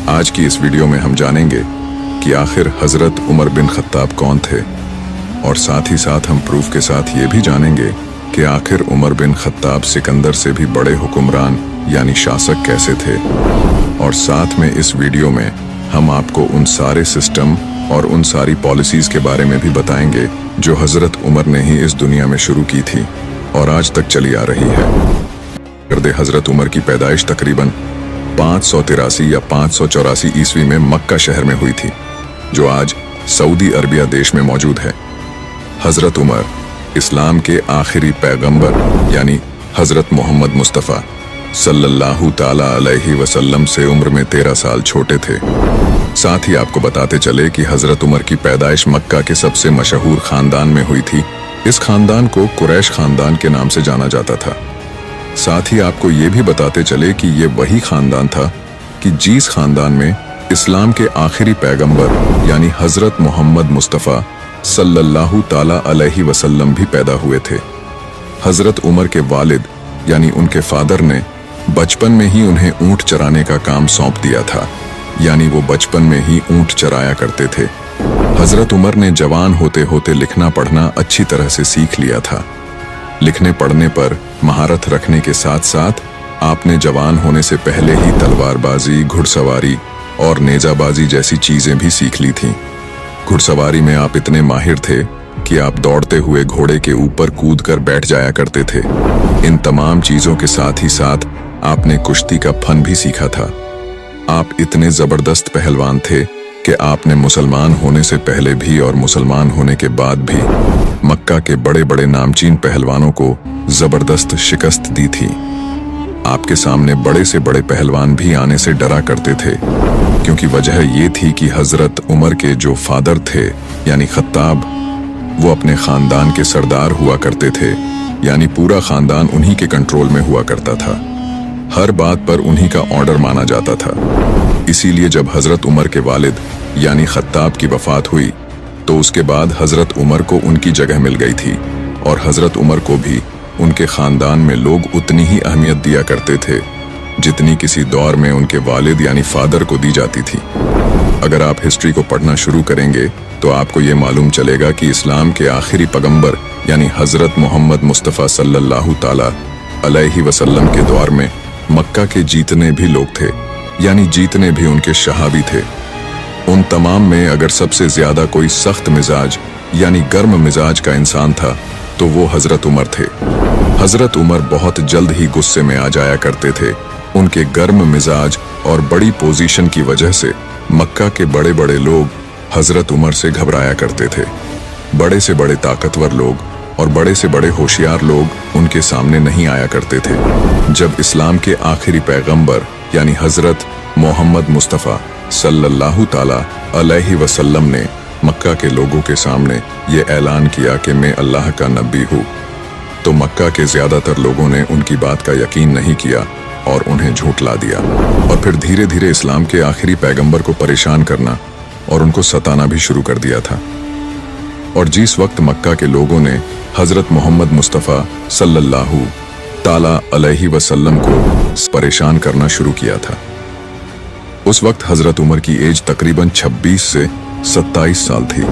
आज की इस वीडियो में हम जानेंगे कि आखिर हजरत उमर बिन खत्ताब कौन थे, और साथ ही साथ हम प्रूफ के साथ ये भी जानेंगे कि आखिर उमर बिन खत्ताब सिकंदर से भी बड़े हुक्मरान यानी शासक कैसे थे। और साथ में इस वीडियो में हम आपको उन सारे सिस्टम और उन सारी पॉलिसीज के बारे में भी बताएंगे जो हजरत उमर ने ही इस दुनिया में शुरू की थी और आज तक चली आ रही है। गर्दे हजरत उमर की पैदाइश तकरीबन 583 या 584 ईस्वी में मक्का शहर में हुई थी, जो आज सऊदी अरबिया देश में मौजूद है। हजरत उमर इस्लाम के आखिरी पैगंबर यानी हजरत मोहम्मद मुस्तफ़ा सल्लल्लाहु ताला अलैहि वसल्लम से उम्र में 13 साल छोटे थे। साथ ही आपको बताते चले कि हजरत उमर की पैदाइश मक्का के सबसे मशहूर खानदान में हुई थी। इस खानदान को कुरैश खानदान के नाम से जाना जाता था। साथ ही आपको ये भी बताते चले कि ये वही खानदान था कि जिस खानदान में इस्लाम के आखिरी पैगंबर यानी हजरत मोहम्मद मुस्तफ़ा सल्लल्लाहु ताला अलैहि वसल्लम भी पैदा हुए थे। हजरत उमर के वालिद यानी उनके फादर ने बचपन में ही उन्हें ऊंट चराने का काम सौंप दिया था, यानी वो बचपन में ही ऊंट चराया करते थे। हजरत उमर ने जवान होते होते लिखना पढ़ना अच्छी तरह से सीख लिया था। लिखने पढ़ने पर महारत रखने के साथ साथ आपने जवान होने से पहले ही तलवारबाजी, घुड़सवारी और नेजाबाजी जैसी चीजें भी सीख ली थीं। घुड़सवारी में आप इतने माहिर थे कि आप दौड़ते हुए घोड़े के ऊपर कूदकर बैठ जाया करते थे। इन तमाम चीजों के साथ ही साथ आपने कुश्ती का फन भी सीखा था। आप इतने जबरदस्त पहलवान थे कि आपने मुसलमान होने से पहले भी और मुसलमान होने के बाद भी मक्का के बड़े बड़े नामचीन पहलवानों को जबरदस्त शिकस्त दी थी। आपके सामने बड़े से बड़े पहलवान भी आने से डरा करते थे, क्योंकि वजह ये थी कि हजरत उमर के जो फादर थे यानी खत्ताब, वो अपने खानदान के सरदार हुआ करते थे, यानी पूरा खानदान उन्हीं के कंट्रोल में हुआ करता था। हर बात पर उन्हीं का ऑर्डर माना जाता था। इसीलिए जब हजरत उमर के वालिद यानी खत्ताब की वफात हुई तो उसके बाद हजरत उमर को उनकी जगह मिल गई थी, और हजरत उमर को भी उनके खानदान में लोग उतनी ही अहमियत दिया करते थे जितनी किसी दौर में उनके वालिद यानी फादर को दी जाती थी। अगर आप हिस्ट्री को पढ़ना शुरू करेंगे तो आपको ये मालूम चलेगा कि इस्लाम के आखिरी पैगंबर यानी हजरत मोहम्मद मुस्तफ़ा सल्लल्लाहु ताला अलैहि वसल्लम के दौर में मक्का के जितने भी लोग थे, यानी जितने भी उनके शहाबी थे, उन तमाम में अगर सबसे ज्यादा कोई सख्त मिजाज यानी गर्म मिजाज का इंसान था तो वो हजरत उमर थे। हजरत उमर बहुत जल्द ही गुस्से में आ जाया करते थे। उनके गर्म मिजाज और बड़ी पोजीशन की वजह से मक्का के बड़े बड़े लोग हजरत उमर से घबराया करते थे। बड़े से बड़े ताकतवर लोग और बड़े से बड़े होशियार लोग उनके सामने नहीं आया करते थे। जब इस्लाम के आखिरी पैगंबर यानी हजरत मोहम्मद मुस्तफ़ा सल्लल्लाहु ताला अलैहि वसल्लम ने मक्का के लोगों के सामने ये ऐलान किया कि मैं अल्लाह का नबी हूँ, तो मक्का के ज्यादातर लोगों ने उनकी बात का यकीन नहीं किया और उन्हें झूठला दिया, और फिर धीरे धीरे इस्लाम के आखिरी पैगंबर को परेशान करना और उनको सताना भी शुरू कर दिया था। और जिस वक्त मक्का के लोगों ने हजरत मोहम्मद मुस्तफ़ा सल्लल्लाहु ताला अलैहि वसल्लम को परेशान करना शुरू किया था, उस वक्त हजरत उमर की एज तकरीबन 26 से 27 साल थी।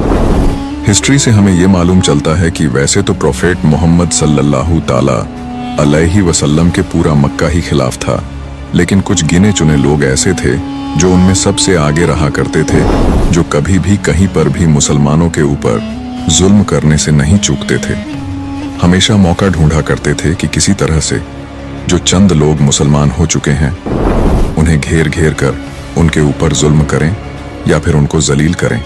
हिस्ट्री से हमें यह मालूम चलता है कि वैसे तो प्रोफेट मोहम्मद सल्लल्लाहु ताला अलैहि वसल्लम के पूरा मक्का ही खिलाफ था, लेकिन कुछ गिने चुने लोग ऐसे थे जो उनमें सबसे आगे रहा करते थे, जो कभी भी कहीं पर भी मुसलमानों के ऊपर जुल्म करने से नहीं चूकते थे। हमेशा मौका ढूंढा करते थे कि किसी तरह से जो चंद लोग मुसलमान हो चुके हैं उन्हें घेर घेर कर उनके ऊपर जुल्म करें या फिर उनको जलील करें,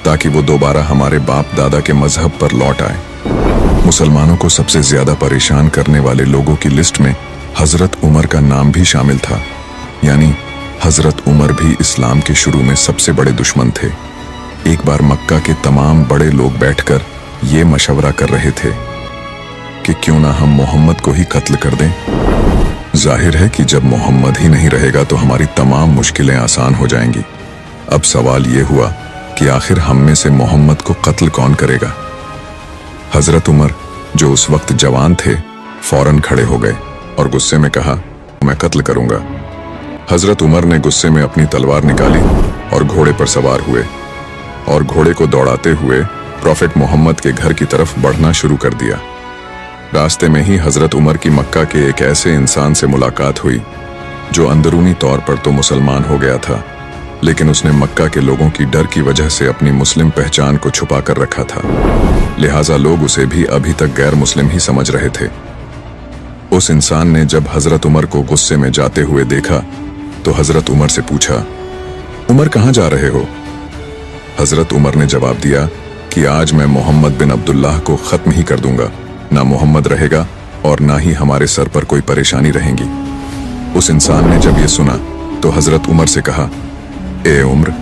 ताकि वो दोबारा हमारे बाप दादा के मजहब पर लौट आए। मुसलमानों को सबसे ज्यादा परेशान करने वाले लोगों की लिस्ट में हजरत उमर का नाम भी शामिल था, यानी हजरत उमर भी इस्लाम के शुरू में सबसे बड़े दुश्मन थे। एक बार मक्का के तमाम बड़े लोग बैठकर ये मशवरा कर रहे थे कि क्यों ना हम मोहम्मद को ही कत्ल कर दें। जाहिर है कि जब मोहम्मद ही नहीं रहेगा तो हमारी तमाम मुश्किलें आसान हो जाएंगी। अब सवाल ये हुआ कि आखिर हम में से मोहम्मद को कत्ल कौन करेगा। हजरत उमर जो उस वक्त जवान थे फौरन खड़े हो गए और गुस्से में कहा, मैं कत्ल करूंगा। हजरत उमर ने गुस्से में अपनी तलवार निकाली और घोड़े पर सवार हुए और घोड़े को दौड़ाते हुए प्रॉफेट मोहम्मद के घर की तरफ बढ़ना शुरू कर दिया। रास्ते में ही हजरत उमर की मक्का के एक ऐसे इंसान से मुलाकात हुई जो अंदरूनी तौर पर तो मुसलमान हो गया था, लेकिन उसने मक्का के लोगों की डर की वजह से अपनी मुस्लिम पहचान को छुपा कर रखा था, लिहाजा लोग उसे भी अभी तक गैर मुस्लिम ही समझ रहे थे। उस इंसान ने जब हजरत उमर को गुस्से में जाते हुए देखा तो हजरत उमर से पूछा, उमर कहाँ जा रहे हो? हजरत उमर ने जवाब दिया कि आज मैं मोहम्मद बिन अब्दुल्लाह को खत्म ही कर दूंगा, ना मोहम्मद रहेगा और ना ही हमारे सर पर कोई परेशानी रहेगी। उस इंसान ने जब ये सुना तो हजरत उमर से कहा, ए उम्र,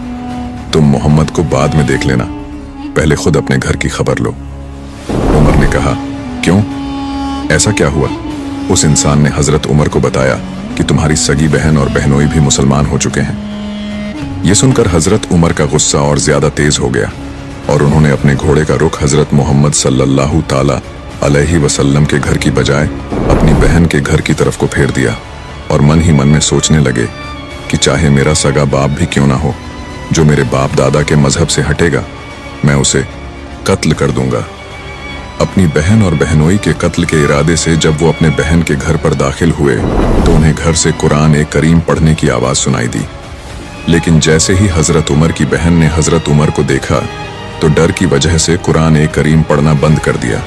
तुम मोहम्मद को बाद में देख लेना, पहले खुद अपने घर की खबर लो। उमर ने कहा, क्यों, ऐसा क्या हुआ? उस इंसान ने हजरत उमर को बताया कि तुम्हारी सगी बहन और बहनोई भी मुसलमान हो चुके हैं। ये सुनकर हजरत उमर का गुस्सा और ज्यादा तेज हो गया और उन्होंने अपने घोड़े का रुख हजरत मोहम्मद सल्लल्लाहु ताला अलैहि वसल्लम के घर की बजाय अपनी बहन के घर की तरफ को फेर दिया और मन ही मन में सोचने लगे कि चाहे मेरा सगा बाप भी क्यों ना हो, जो मेरे बाप दादा के मजहब से हटेगा, मैं उसे कत्ल कर दूंगा। अपनी बहन और बहनोई के कत्ल के इरादे से जब वो अपने बहन के घर पर दाखिल हुए तो उन्हें घर से कुरान ए करीम पढ़ने की आवाज सुनाई दी, लेकिन जैसे ही हजरत उमर की बहन ने हजरत उमर को देखा तो डर की वजह से कुरान ए करीम पढ़ना बंद कर दिया।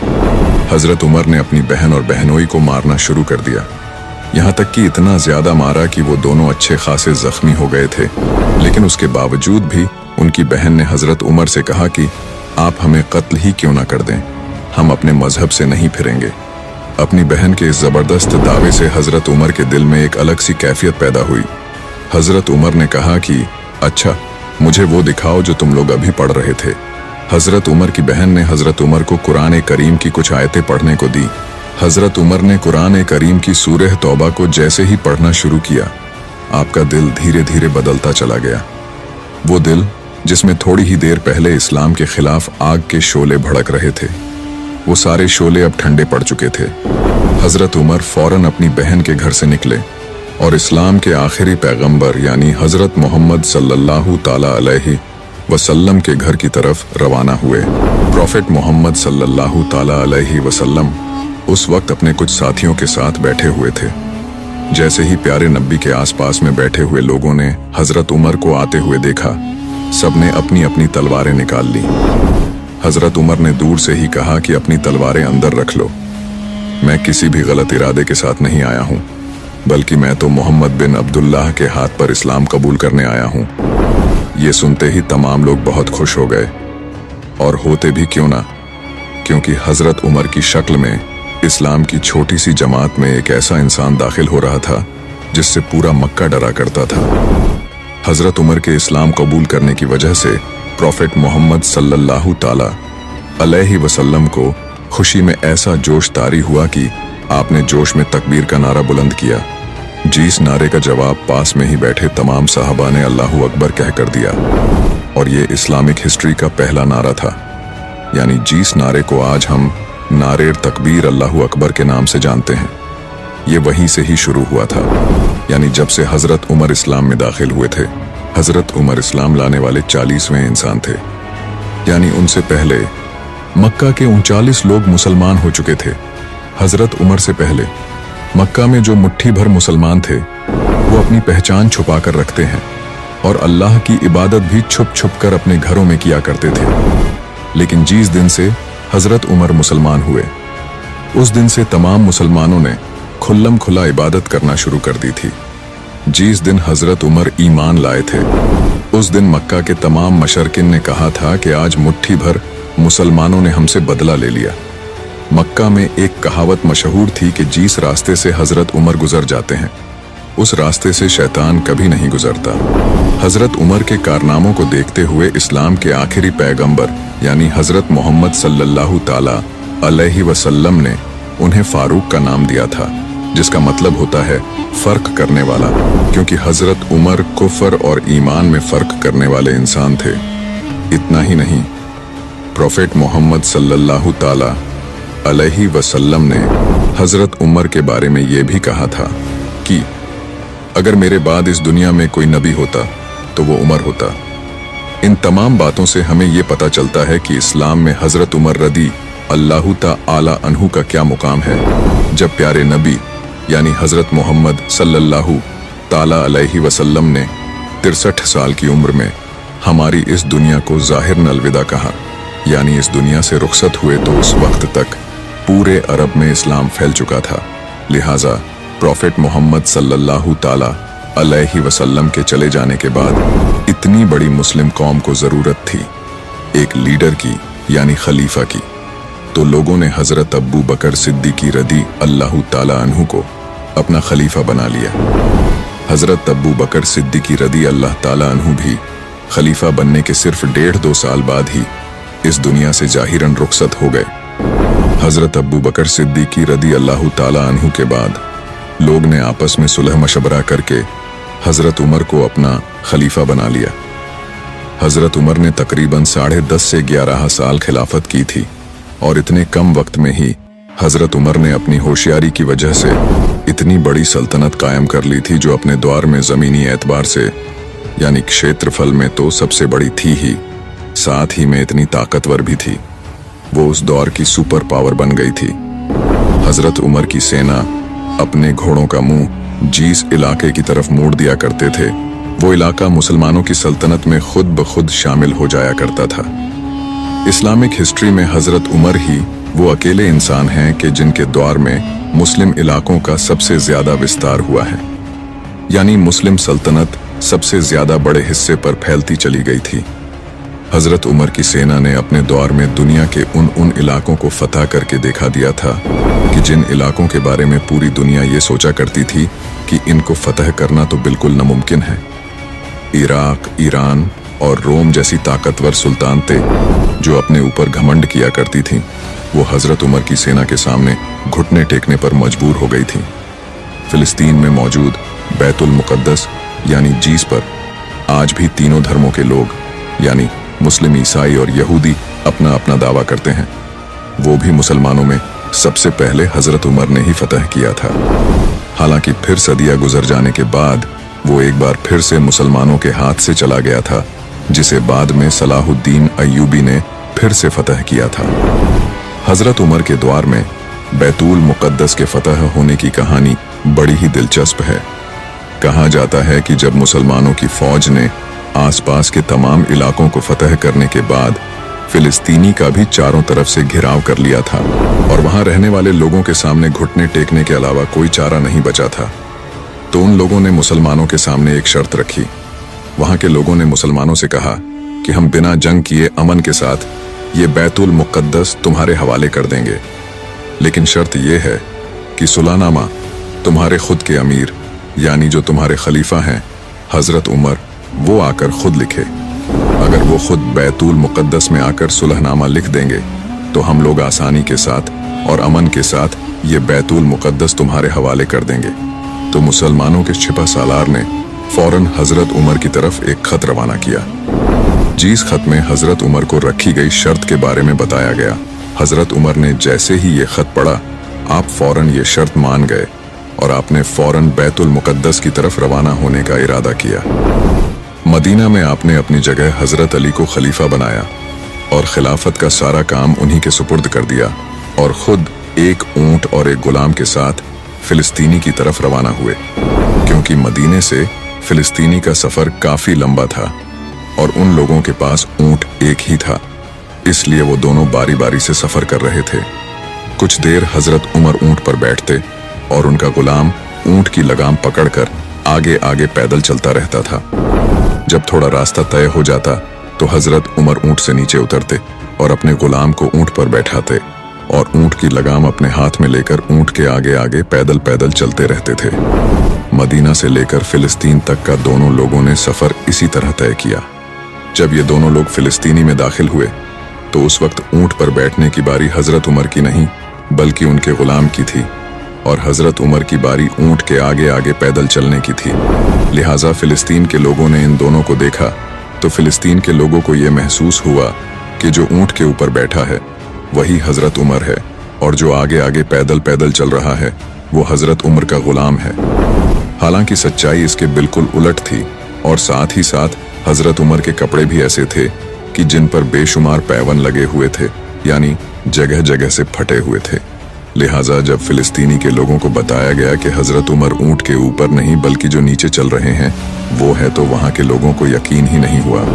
हजरत उमर ने अपनी बहन और बहनोई को मारना शुरू कर दिया, यहाँ तक कि इतना ज्यादा मारा कि वो दोनों अच्छे खासे जख्मी हो गए थे। लेकिन उसके बावजूद भी उनकी बहन ने हजरत उमर से कहा कि आप हमें कत्ल ही क्यों ना कर दें, हम अपने मजहब से नहीं फिरेंगे। अपनी बहन के इस जबरदस्त दावे से हजरत उमर के दिल में एक अलग सी कैफियत पैदा हुई। हजरत उमर ने कहा कि अच्छा, मुझे वो दिखाओ जो तुम लोग अभी पढ़ रहे थे। हजरत उमर की बहन ने हजरत उमर को कुरान ए करीम की कुछ आयतें पढ़ने को दी। हजरत उमर ने कुरान ए करीम की सूरह तौबा को जैसे ही पढ़ना शुरू किया, आपका दिल धीरे धीरे बदलता चला गया। वो दिल जिसमें थोड़ी ही देर पहले इस्लाम के खिलाफ आग के शोले भड़क रहे थे, वो सारे शोले अब ठंडे पड़ चुके थे। हजरत उमर फौरन अपनी बहन के घर से निकले और इस्लाम के आखिरी पैगंबर यानी हजरत मोहम्मद सल्लल्लाहु ताला अलैहि वसल्लम के घर की तरफ रवाना हुए। प्रॉफेट मोहम्मद सल्लल्लाहु ताला अलैहि वसल्लम उस वक्त अपने कुछ साथियों के साथ बैठे हुए थे। जैसे ही प्यारे नबी के आसपास में बैठे हुए लोगों ने हजरत उमर को आते हुए देखा, सबने अपनी अपनी तलवारें निकाल ली। हजरत उमर ने दूर से ही कहा कि अपनी तलवारें अंदर रख लो, मैं किसी भी गलत इरादे के साथ नहीं आया हूँ, बल्कि मैं तो मोहम्मद बिन अब्दुल्लाह के हाथ पर इस्लाम कबूल करने आया हूँ। ये सुनते ही तमाम लोग बहुत खुश हो गए, और होते भी क्यों ना, क्योंकि हजरत उमर की शक्ल में इस्लाम की छोटी सी जमात में एक ऐसा इंसान दाखिल हो रहा था जिससे पूरा मक्का डरा करता था। हजरत उमर के इस्लाम कबूल करने की वजह से प्रॉफेट मोहम्मद सल्लल्लाहु ताला अलैहि वसल्लम को खुशी में ऐसा जोश तारी हुआ कि आपने जोश में तकबीर का नारा बुलंद किया। इस नारे का जवाब पास में ही बैठे तमाम साहबा ने अल्लाहु अकबर कहकर दिया, और ये इस्लामिक हिस्ट्री का पहला नारा था। यानी जिस नारे को आज हम नारे तकबीर अल्लाहु अकबर के नाम से जानते हैं, ये वहीं से ही शुरू हुआ था। यानी जब से हजरत उमर इस्लाम में दाखिल हुए थे। हजरत उमर इस्लाम लाने वाले 40वें इंसान थे, यानी उनसे पहले मक्का के 39 लोग मुसलमान हो चुके थे। हजरत उमर से पहले मक्का में जो मुट्ठी भर मुसलमान थे वो अपनी पहचान छुपा कर रखते हैं और अल्लाह की इबादत भी छुप छुप कर अपने घरों में किया करते थे। लेकिन जिस दिन से हजरत उमर मुसलमान हुए, उस दिन से तमाम मुसलमानों ने खुल्लम खुला इबादत करना शुरू कर दी थी। जिस दिन हजरत उमर ईमान लाए थे, उस दिन मक्का के तमाम मशरकिन ने कहा था कि आज मुट्ठी भर मुसलमानों ने हमसे बदला ले लिया। मक्का में एक कहावत मशहूर थी कि जिस रास्ते से हजरत उमर गुजर जाते हैं, उस रास्ते से शैतान कभी नहीं गुजरता। हजरत उमर के कारनामों को देखते हुए इस्लाम के आखिरी पैगंबर यानी हजरत मोहम्मद सल्लल्लाहु ताला अलैहि वसल्लम ने उन्हें फारूक का नाम दिया था, जिसका मतलब होता है फर्क करने वाला, क्योंकि हजरत उमर कुफर और ईमान में फर्क करने वाले इंसान थे। इतना ही नहीं, प्रॉफेट मोहम्मद सल्लल्लाहु ताला अलैहि वसल्लम ने हजरत उमर के बारे में ये भी कहा था कि अगर मेरे बाद इस दुनिया में कोई नबी होता तो वो उमर होता। इन तमाम बातों से हमें ये पता चलता है कि इस्लाम में हजरत उमर रदी अल्लाह ताला अन्हु का क्या मुकाम है। जब प्यारे नबी यानी हजरत मोहम्मद सल्लल्लाहु ताला अलैहि वसल्लम ने 63 साल की उम्र में हमारी इस दुनिया को ज़ाहिर अलविदा कहा, यानी इस दुनिया से रुखसत हुए, तो उस वक्त तक पूरे अरब में इस्लाम फैल चुका था। लिहाजा प्रॉफेट मोहम्मद सल्लल्लाहु ताला अलैहि वसल्लम के चले जाने के बाद इतनी बड़ी मुस्लिम कौम को ज़रूरत थी एक लीडर की, यानी खलीफा की। तो लोगों ने हज़रत अब्बू बकर सिद्दीकी रदी अल्लाह ताला अन्हु को अपना खलीफा बना लिया। हज़रत अब्बू बकर सिद्दीकी रदी अल्लाह ताला अन्हु भी खलीफा बनने के सिर्फ 1.5-2 साल बाद ही इस दुनिया से जाहिरन रुखसत हो गए। हज़रत अब्बू बकर सिद्दीकी रदी अल्लाह ताला अन्हु के बाद लोग ने आपस में सुलह मशवरा करके हज़रत उमर को अपना खलीफा बना लिया। हज़रत उमर ने तकरीबन 10.5 से 11 साल खिलाफत की थी और इतने कम वक्त में ही हज़रत उमर ने अपनी होशियारी की वजह से इतनी बड़ी सल्तनत कायम कर ली थी, जो अपने दौर में ज़मीनी एतबार से यानी क्षेत्रफल में तो सबसे बड़ी थी ही, साथ ही में इतनी ताकतवर भी थी। वो उस दौर की सुपर पावर बन गई थी। हज़रत उमर की सेना अपने घोड़ों का मुंह जिस इलाके की तरफ मोड़ दिया करते थे, वो इलाका मुसलमानों की सल्तनत में खुद ब खुद शामिल हो जाया करता था। इस्लामिक हिस्ट्री में हज़रत उमर ही वो अकेले इंसान हैं कि जिनके दौर में मुस्लिम इलाकों का सबसे ज़्यादा विस्तार हुआ है, यानी मुस्लिम सल्तनत सबसे ज़्यादा बड़े हिस्से पर फैलती चली गई थी। हज़रत उमर की सेना ने अपने दौर में दुनिया के उन इलाकों को फतह करके दिखा दिया था कि जिन इलाकों के बारे में पूरी दुनिया ये सोचा करती थी कि इनको फतह करना तो बिल्कुल नामुमकिन है। इराक, ईरान और रोम जैसी ताकतवर सुल्तानतें जो अपने ऊपर घमंड किया करती थीं, वो हज़रत उमर की सेना के सामने घुटने टेकने पर मजबूर हो गई थीं। फिलिस्तीन में मौजूद बैतुल मुक़द्दस यानी जीस पर आज भी तीनों धर्मों के लोग यानी मुस्लिम, ईसाई और यहूदी अपना अपना दावा करते हैं। वो भी मुसलमानों में सबसे पहले हज़रत उमर ने ही फतह किया था। हालांकि फिर सदियां गुजर जाने के बाद वो एक बार फिर से मुसलमानों के हाथ से चला गया था, जिसे बाद में सलाहुद्दीन अय्यूबी ने फिर से फतह किया था। हज़रत उमर के दौर में बैतुल मुक़द्दस के फतह होने की कहानी बड़ी ही दिलचस्प है। कहा जाता है कि जब मुसलमानों की फौज ने आसपास के तमाम इलाकों को फतह करने के बाद फिलिस्तीनी का भी चारों तरफ से घिराव कर लिया था और वहां रहने वाले लोगों के सामने घुटने टेकने के अलावा कोई चारा नहीं बचा था, तो उन लोगों ने मुसलमानों के सामने एक शर्त रखी। वहां के लोगों ने मुसलमानों से कहा कि हम बिना जंग किए अमन के साथ ये बैतुल मुक़द्दस तुम्हारे हवाले कर देंगे, लेकिन शर्त यह है कि सुलहनामा तुम्हारे खुद के अमीर यानी जो तुम्हारे खलीफा हैं हज़रत उमर, वो आकर खुद लिखे। अगर वो खुद बैतुल मुक़द्दस में आकर सुलहनामा लिख देंगे तो हम लोग आसानी के साथ और अमन के साथ ये बैतुल मुक़द्दस तुम्हारे हवाले कर देंगे। तो मुसलमानों के छिपा सालार ने फौरन हज़रत उमर की तरफ एक खत रवाना किया। जिस खत में हज़रत उमर को रखी गई शर्त के बारे में बताया गया। हज़रत उमर ने जैसे ही ये खत पढ़ा, आप फौरन ये शर्त मान गए और आपने फौरन बैतुल मुक़द्दस की तरफ रवाना होने का इरादा किया। मदीना में आपने अपनी जगह हज़रत अली को खलीफा बनाया और खिलाफत का सारा काम उन्हीं के सुपुर्द कर दिया और खुद एक ऊंट और एक गुलाम के साथ फिलिस्तीनी की तरफ रवाना हुए, क्योंकि मदीने से फिलिस्तीनी का सफ़र काफ़ी लंबा था और उन लोगों के पास ऊंट एक ही था, इसलिए वो दोनों बारी बारी से सफ़र कर रहे थे। कुछ देर हज़रत उमर ऊंट पर बैठते और उनका गुलाम ऊंट की लगाम पकड़कर आगे आगे पैदल चलता रहता था। जब थोड़ा रास्ता तय हो जाता तो हज़रत उमर ऊंट से नीचे उतरते और अपने गुलाम को ऊंट पर बैठाते और ऊंट की लगाम अपने हाथ में लेकर ऊंट के आगे आगे पैदल पैदल चलते रहते थे। मदीना से लेकर फिलिस्तीन तक का दोनों लोगों ने सफ़र इसी तरह तय किया। जब ये दोनों लोग फिलिस्तीनी में दाखिल हुए तो उस वक्त ऊंट पर बैठने की बारी हज़रत उमर की नहीं बल्कि उनके गुलाम की थी और हज़रत उमर की बारी ऊंट के आगे आगे पैदल चलने की थी। लिहाजा फिलिस्तीन के लोगों ने इन दोनों को देखा तो फिलिस्तीन के लोगों को ये महसूस हुआ कि जो ऊंट के ऊपर बैठा है वही हज़रत उमर है और जो आगे आगे पैदल पैदल चल रहा है वो हज़रत उमर का गुलाम है। हालांकि सच्चाई इसके बिल्कुल उलट थी, और साथ ही साथ हजरत उमर के कपड़े भी ऐसे थे कि जिन पर बेशुमार पैवन लगे हुए थे, यानी जगह जगह से फटे हुए थे। लिहाजा जब फिलिस्तीनी के लोगों को बताया गया कि हजरत उमर ऊंट के ऊपर नहीं बल्कि जो नीचे चल रहे हैं वो है, तो वहां के लोगों को यकीन ही नहीं हुआ,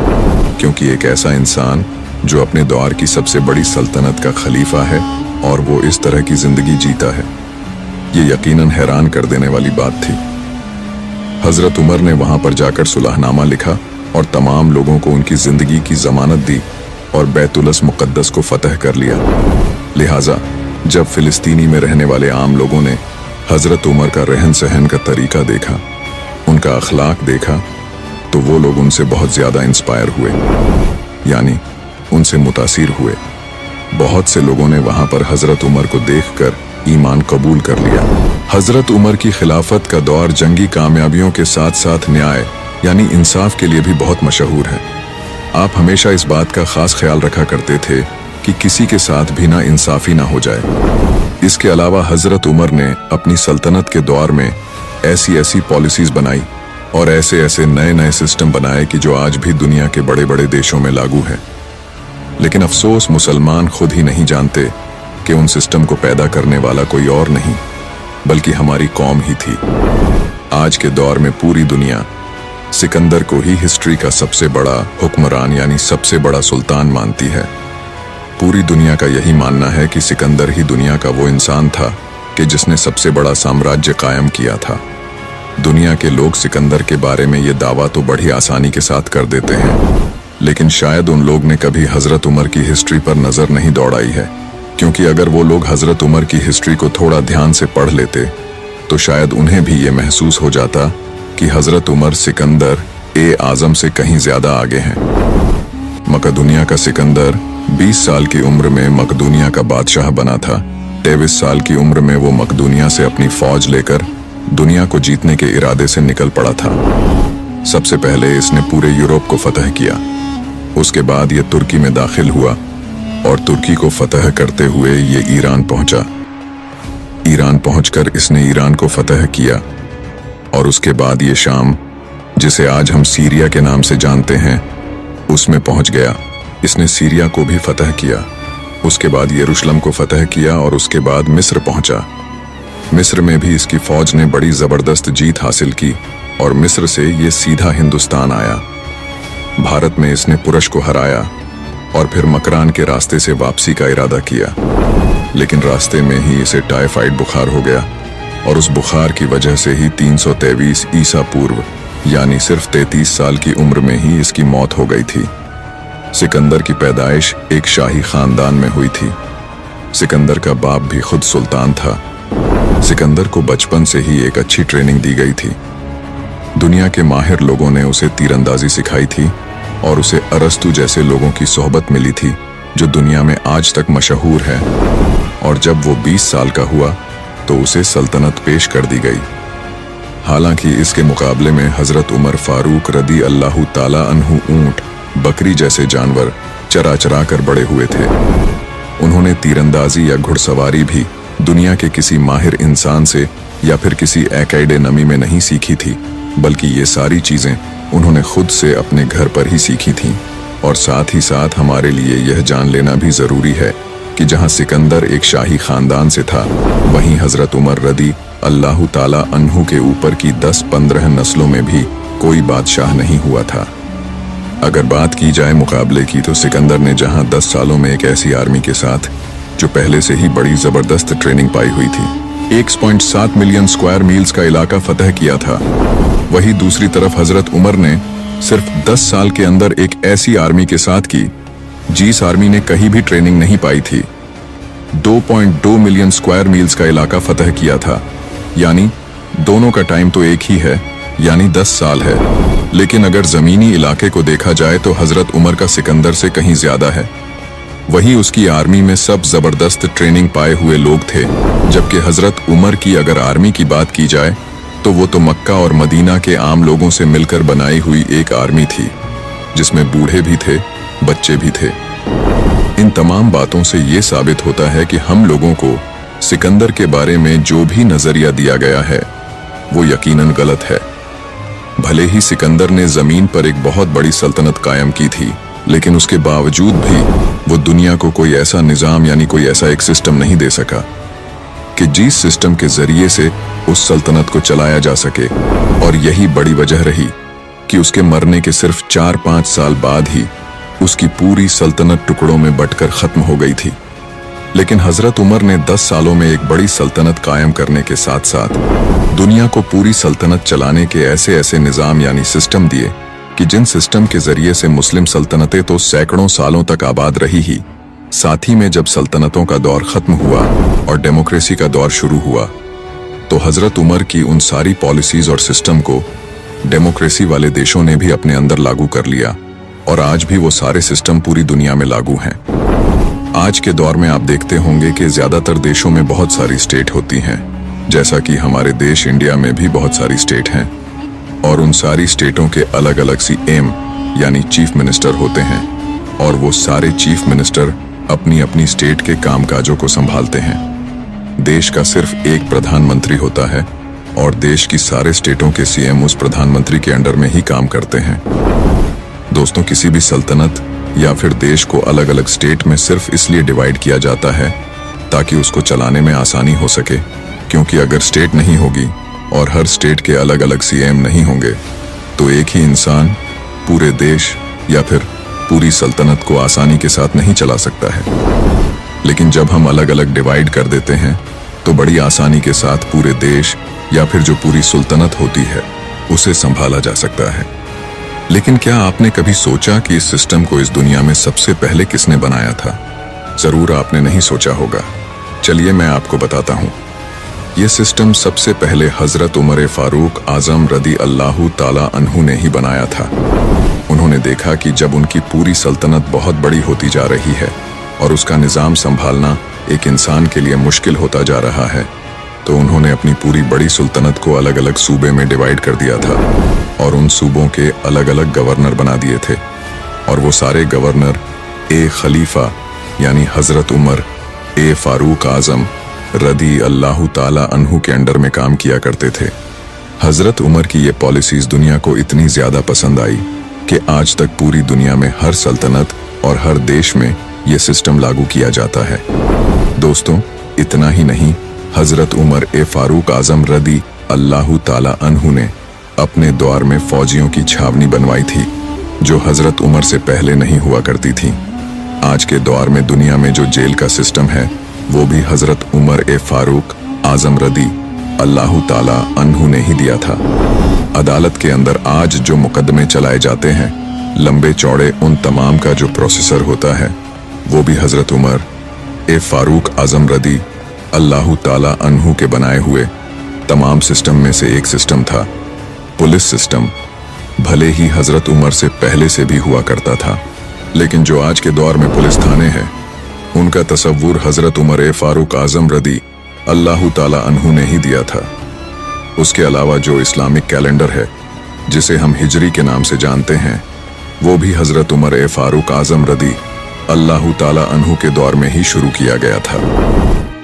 क्योंकि एक ऐसा इंसान जो अपने दौर की सबसे बड़ी सल्तनत का खलीफा है और वो इस तरह की जिंदगी जीता है, ये यकीनन हैरान कर देने वाली बात थी। हजरत उमर ने वहां पर जाकर सुलहनामा लिखा और तमाम लोगों को उनकी जिंदगी की जमानत दी और बैतुलस मुकद्दस को फतह कर लिया। लिहाजा जब फिलिस्तीनी में रहने वाले आम लोगों ने हजरत उमर का रहन सहन का तरीका देखा, उनका अखलाक देखा, तो वो लोग उनसे बहुत ज्यादा इंस्पायर हुए, यानी उनसे मुतासिर हुए। बहुत से लोगों ने वहां पर हजरत उमर को देखकर ईमान कबूल कर लिया। हजरत उमर की खिलाफत का दौर जंगी कामयाबियों के साथ साथ न्याय यानी इंसाफ के लिए भी बहुत मशहूर है। आप हमेशा इस बात का खास ख्याल रखा करते थे कि किसी के साथ भी ना इंसाफी ना हो जाए। इसके अलावा हजरत उमर ने अपनी सल्तनत के दौर में ऐसी ऐसी पॉलिसीज बनाई और ऐसे ऐसे नए नए सिस्टम बनाए कि जो आज भी दुनिया के बड़े बड़े देशों में लागू है। लेकिन अफसोस मुसलमान खुद ही नहीं जानते कि उन सिस्टम को पैदा करने वाला कोई और नहीं बल्कि हमारी कौम ही थी। आज के दौर में पूरी दुनिया सिकंदर को ही हिस्ट्री का सबसे बड़ा हुक्मरान यानी सबसे बड़ा सुल्तान मानती है। पूरी दुनिया का यही मानना है कि सिकंदर ही दुनिया का वो इंसान था कि जिसने सबसे बड़ा साम्राज्य कायम किया था। दुनिया के लोग सिकंदर के बारे में ये दावा तो बड़ी आसानी के साथ कर देते हैं, लेकिन शायद उन लोग ने कभी हजरत उमर की हिस्ट्री पर नजर नहीं दौड़ाई है, क्योंकि अगर वो लोग हजरत उमर की हिस्ट्री को थोड़ा ध्यान से पढ़ लेते तो शायद उन्हें भी ये महसूस हो जाता कि हजरत उमर सिकंदर ए आजम से कहीं ज्यादा आगे हैं। मकदूनिया का सिकंदर 20 साल की उम्र में मकदूनिया का बादशाह बना था। 23 साल की उम्र में वो मकदूनिया से अपनी फौज लेकर दुनिया को जीतने के इरादे से निकल पड़ा था। सबसे पहले इसने पूरे यूरोप को फतह किया, उसके बाद ये तुर्की में दाखिल हुआ और तुर्की को फतह करते हुए ये ईरान पहुंचा। ईरान पहुंचकर इसने ईरान को फतह किया और उसके बाद ये शाम, जिसे आज हम सीरिया के नाम से जानते हैं, उसमें पहुंच गया। इसने सीरिया को भी फतह किया, उसके बाद यरूशलेम को फतह किया और उसके बाद मिस्र पहुंचा। मिस्र में भी इसकी फौज ने बड़ी जबरदस्त जीत हासिल की और मिस्र से ये सीधा हिंदुस्तान आया। भारत में इसने पुरश को हराया और फिर मकरान के रास्ते से वापसी का इरादा किया, लेकिन रास्ते में ही इसे टाइफाइड बुखार हो गया और उस बुखार की वजह से ही 323 ईसा पूर्व यानी सिर्फ 33 साल की उम्र में ही इसकी मौत हो गई थी। सिकंदर की पैदाइश एक शाही खानदान में हुई थी। सिकंदर का बाप भी खुद सुल्तान था। सिकंदर को बचपन से ही एक अच्छी ट्रेनिंग दी गई थी। दुनिया के माहिर लोगों ने उसे तीरंदाजी सिखाई थी और उसे अरस्तु जैसे लोगों की सोहबत मिली थी जो दुनिया में आज तक मशहूर है। और जब वो 20 साल का हुआ तो उसे सल्तनत पेश कर दी गई। हालांकि इसके मुकाबले में हजरत उमर फारूक रदी अल्लाह ताला अन्हु ऊंट, बकरी जैसे जानवर चरा चरा कर बड़े हुए थे। उन्होंने तीरंदाजी या घुड़सवारी भी दुनिया के किसी माहिर इंसान से या फिर किसी एकेडमी में नहीं सीखी थी, बल्कि ये सारी चीजें उन्होंने खुद से अपने घर पर ही सीखी थीं। और साथ ही साथ हमारे लिए यह जान लेना भी जरूरी है कि जहां सिकंदर एक शाही खानदान से था, वहीं हजरत उमर रदी अल्लाह ताला अन्हु के ऊपर की 10-15 नस्लों में भी कोई बादशाह नहीं हुआ था। अगर बात की जाए मुकाबले की, तो सिकंदर ने जहां 10 सालों में एक ऐसी आर्मी के साथ जो पहले से ही बड़ी जबरदस्त ट्रेनिंग पाई हुई थी 1.7 मिलियन स्क्वायर मील्स का इलाका फतह किया था, वहीं दूसरी तरफ हजरत उमर ने सिर्फ 10 साल के अंदर एक ऐसी आर्मी के साथ की जिस आर्मी ने कहीं भी ट्रेनिंग नहीं पाई थी 2.2 मिलियन स्क्वायर मील्स का इलाका फतह किया था। यानी दोनों का टाइम तो एक ही है, यानी 10 साल है, लेकिन अगर जमीनी इलाके को देखा जाए तो हजरत उमर का सिकंदर से कहीं ज्यादा है। वहीं उसकी आर्मी में सब जबरदस्त ट्रेनिंग पाए हुए लोग थे, जबकि हजरत उमर की अगर आर्मी की बात की जाए तो वो तो मक्का और मदीना के आम लोगों से मिलकर बनाई हुई एक आर्मी थी, जिसमें बूढ़े भी थे, बच्चे भी थे। इन तमाम बातों से ये साबित होता है कि हम लोगों को सिकंदर के बारे में जो भी नजरिया दिया गया है वो यकीनन गलत है। भले ही सिकंदर ने जमीन पर एक बहुत बड़ी सल्तनत कायम की थी, लेकिन उसके बावजूद भी वो दुनिया को कोई ऐसा निजाम यानी कोई ऐसा एक सिस्टम नहीं दे सका कि जिस सिस्टम के जरिए से उस सल्तनत को चलाया जा सके। और यही बड़ी वजह रही कि उसके मरने के सिर्फ 4-5 साल बाद ही उसकी पूरी सल्तनत टुकड़ों में बंटकर खत्म हो गई थी। लेकिन हजरत उमर ने 10 सालों में एक बड़ी सल्तनत कायम करने के साथ साथ दुनिया को पूरी सल्तनत चलाने के ऐसे ऐसे निजाम यानी सिस्टम दिए कि जिन सिस्टम के जरिए से मुस्लिम सल्तनतें तो सैकड़ों सालों तक आबाद रही ही, साथ ही में जब सल्तनतों का दौर खत्म हुआ और डेमोक्रेसी का दौर शुरू हुआ, तो हजरत उमर की उन सारी पॉलिसीज और सिस्टम को डेमोक्रेसी वाले देशों ने भी अपने अंदर लागू कर लिया और आज भी वो सारे सिस्टम पूरी दुनिया में लागू हैं। आज के दौर में आप देखते होंगे कि ज्यादातर देशों में बहुत सारी स्टेट होती हैं, जैसा कि हमारे देश इंडिया में भी बहुत सारी स्टेट हैं, और उन सारी स्टेटों के अलग अलग सीएम यानी चीफ मिनिस्टर होते हैं, और वो सारे चीफ मिनिस्टर अपनी अपनी स्टेट के कामकाजों को संभालते हैं। देश का सिर्फ एक प्रधानमंत्री होता है और देश की सारे स्टेटों के सीएम उस प्रधानमंत्री के अंडर में ही काम करते हैं। दोस्तों, किसी भी सल्तनत या फिर देश को अलग अलग स्टेट में सिर्फ इसलिए डिवाइड किया जाता है ताकि उसको चलाने में आसानी हो सके, क्योंकि अगर स्टेट नहीं होगी और हर स्टेट के अलग अलग सीएम नहीं होंगे तो एक ही इंसान पूरे देश या फिर पूरी सल्तनत को आसानी के साथ नहीं चला सकता है। लेकिन जब हम अलग अलग डिवाइड कर देते हैं तो बड़ी आसानी के साथ पूरे देश या फिर जो पूरी सुल्तनत होती है उसे संभाला जा सकता है। लेकिन क्या आपने कभी सोचा कि इस सिस्टम को इस दुनिया में सबसे पहले किसने बनाया था? जरूर आपने नहीं सोचा होगा। चलिए मैं आपको बताता हूँ। ये सिस्टम सबसे पहले हजरत उमर फारूक आजम रदी अल्लाहु ताला अन्हु ने ही बनाया था। उन्होंने देखा कि जब उनकी पूरी सल्तनत बहुत बड़ी होती जा रही है और उसका निज़ाम संभालना एक इंसान के लिए मुश्किल होता जा रहा है, तो उन्होंने अपनी पूरी बड़ी सुल्तनत को अलग अलग सूबे में डिवाइड कर दिया था और उन सूबों के अलग अलग गवर्नर बना दिए थे। और वो सारे गवर्नर ए खलीफा यानी हजरत उमर ए फारूक आजम रदी अल्लाहु ताला अन्हु के अंडर में काम किया करते थे। हजरत उमर की ये पॉलिसीज दुनिया को इतनी ज्यादा पसंद आई कि आज तक पूरी दुनिया में हर सल्तनत और हर देश में ये सिस्टम लागू किया जाता है। दोस्तों, इतना ही नहीं, हजरत उमर ए फारूक आजम रदी अल्लाहु ताला अन्हु ने अपने दौर में फौजियों की छावनी बनवाई थी जो हजरत उमर से पहले नहीं हुआ करती थी। आज के दौर में दुनिया में जो जेल का सिस्टम है वो भी हजरत उमर ए फारूक आजम रदी अल्लाहु ताला अन्हु ने ही दिया था। अदालत के अंदर आज जो मुकदमे चलाए जाते हैं, लंबे चौड़े उन तमाम का जो प्रोसेसर होता है वो भी हजरत उमर ए फारूक आजम रदी अल्लाहु ताला अन्हु के बनाए हुए तमाम सिस्टम में से एक सिस्टम था। पुलिस सिस्टम भले ही हजरत उमर से पहले से भी हुआ करता था, लेकिन जो आज के दौर में पुलिस थाने हैं उनका तसव्वुर हजरत उमर ए फारूक आजम रदी अल्लाहु ताला अन्हु ने ही दिया था। उसके अलावा जो इस्लामिक कैलेंडर है जिसे हम हिजरी के नाम से जानते हैं, वो भी हजरत उमर ए फारूक आजम रदी अल्लाहु ताला अन्हु के दौर में ही शुरू किया गया था।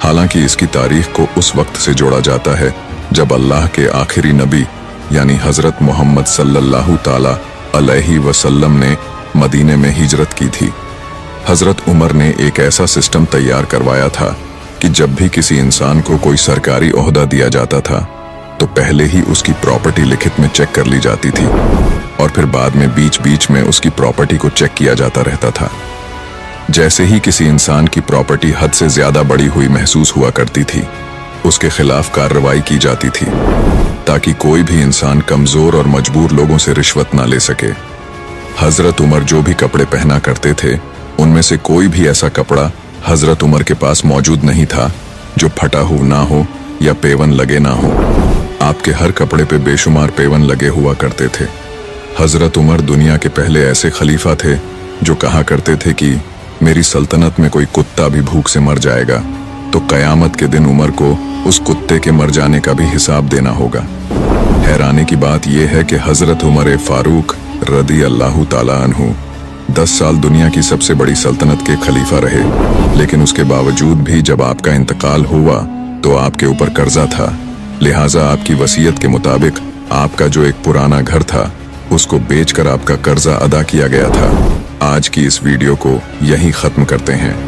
हालांकि इसकी तारीख को उस वक्त से जोड़ा जाता है जब अल्लाह के आखिरी नबी यानी हजरत मोहम्मद सल्लल्लाहु ताला अलैहि वसल्लम ने मदीने में हिजरत की थी। हजरत उमर ने एक ऐसा सिस्टम तैयार करवाया था कि जब भी किसी इंसान को कोई सरकारी ओहदा दिया जाता था तो पहले ही उसकी प्रॉपर्टी लिखित में चेक कर ली जाती थी और फिर बाद में बीच बीच में उसकी प्रॉपर्टी को चेक किया जाता रहता था। जैसे ही किसी इंसान की प्रॉपर्टी हद से ज्यादा बड़ी हुई महसूस हुआ करती थी, उसके खिलाफ कार्रवाई की जाती थी ताकि कोई भी इंसान कमजोर और मजबूर लोगों से रिश्वत ना ले सके। हजरत उमर जो भी कपड़े पहना करते थे उनमें से कोई भी ऐसा कपड़ा हजरत उमर के पास मौजूद नहीं था जो फटा हुआ ना हो या पेवन लगे ना हो। आपके हर कपड़े पे बेशुमार पेवन लगे हुआ करते थे। हजरत उमर दुनिया के पहले ऐसे खलीफा थे जो कहा करते थे कि मेरी सल्तनत में कोई कुत्ता भी भूख से मर जाएगा तो कयामत के दिन उमर को उस कुत्ते के मर जाने का भी हिसाब देना होगा। हैरानी की बात यह है कि हजरत उमर फारूक रदी अल्लाहु ताला अन्हु 10 साल दुनिया की सबसे बड़ी सल्तनत के खलीफा रहे, लेकिन उसके बावजूद भी जब आपका इंतकाल हुआ तो आपके ऊपर कर्जा था लिहाजा आपकी वसीयत के मुताबिक आपका जो एक पुराना घर था उसको बेचकर आपका कर्जा अदा किया गया था। आज की इस वीडियो को यहीं खत्म करते हैं।